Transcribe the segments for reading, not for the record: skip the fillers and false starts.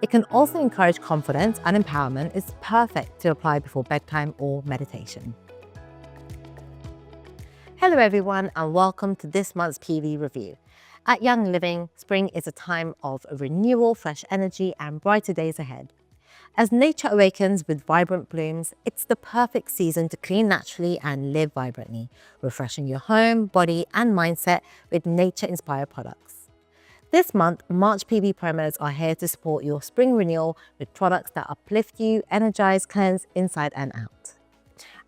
It can also encourage confidence and empowerment. It's perfect to apply before bedtime or meditation. Hello everyone and welcome to this month's PV review. At Young Living, spring is a time of renewal, fresh energy and brighter days ahead. As nature awakens with vibrant blooms, it's the perfect season to clean naturally and live vibrantly, refreshing your home, body and mindset with nature-inspired products. This month, March PV promos are here to support your spring renewal with products that uplift you, energize, cleanse inside and out.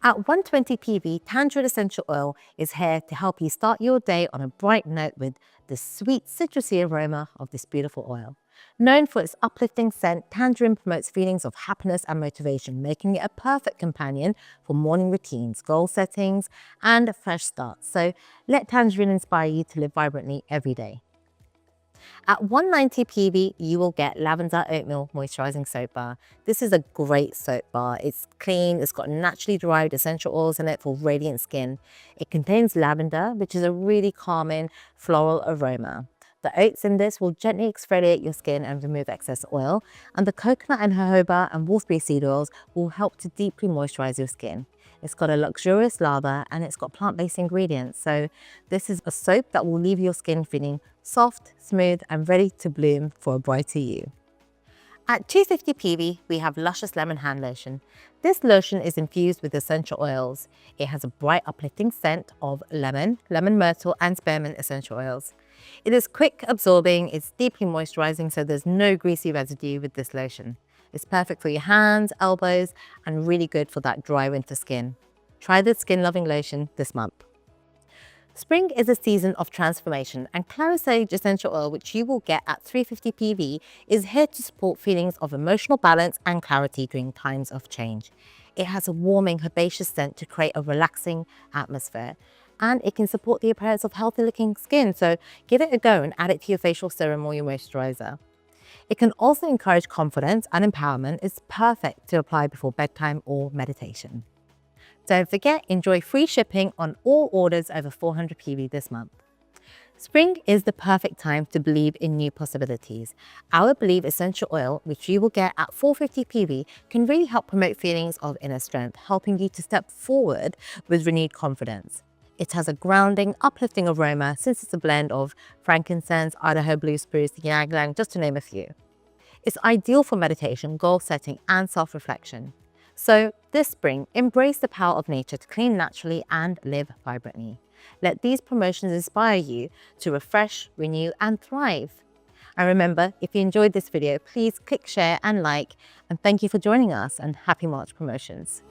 At 120 PV, Tangerine Essential Oil is here to help you start your day on a bright note with the sweet citrusy aroma of this beautiful oil. Known for its uplifting scent, Tangerine promotes feelings of happiness and motivation, making it a perfect companion for morning routines, goal settings, and fresh starts. So let Tangerine inspire you to live vibrantly every day. At 190 PV, you will get Lavender Oatmeal Moisturizing Soap Bar. This is a great soap bar. It's clean, it's got naturally derived essential oils in it for radiant skin. It contains lavender, which is a really calming floral aroma. The oats in this will gently exfoliate your skin and remove excess oil, and the coconut and jojoba and wolfberry seed oils will help to deeply moisturize your skin. It's got a luxurious lather and it's got plant-based ingredients, so this is a soap that will leave your skin feeling soft, smooth and ready to bloom for a brighter you. At 250 PV, we have Luscious Lemon Hand Lotion. This lotion is infused with essential oils. It has a bright uplifting scent of lemon myrtle and spearmint essential oils. It is quick absorbing, it's deeply moisturizing, so there's no greasy residue with this lotion. It's perfect for your hands, elbows, and really good for that dry winter skin. Try the skin loving lotion this month. Spring is a season of transformation, and Clarisage Essential Oil, which you will get at 350 PV, is here to support feelings of emotional balance and clarity during times of change. It has a warming, herbaceous scent to create a relaxing atmosphere, and it can support the appearance of healthy looking skin, so give it a go and add it to your facial serum or your moisturizer. It can also encourage confidence and empowerment. It's perfect to apply before bedtime or meditation. Don't forget, enjoy free shipping on all orders over 400 PV this month. Spring is the perfect time to believe in new possibilities. Our Believe Essential Oil, which you will get at 450 PV, can really help promote feelings of inner strength, helping you to step forward with renewed confidence. It has a grounding, uplifting aroma since it's a blend of frankincense, Idaho blue spruce, ylang ylang, just to name a few. It's ideal for meditation, goal setting, and self-reflection. So this spring, embrace the power of nature to clean naturally and live vibrantly. Let these promotions inspire you to refresh, renew, and thrive. And remember, if you enjoyed this video, please click share and like, and thank you for joining us, and happy March promotions.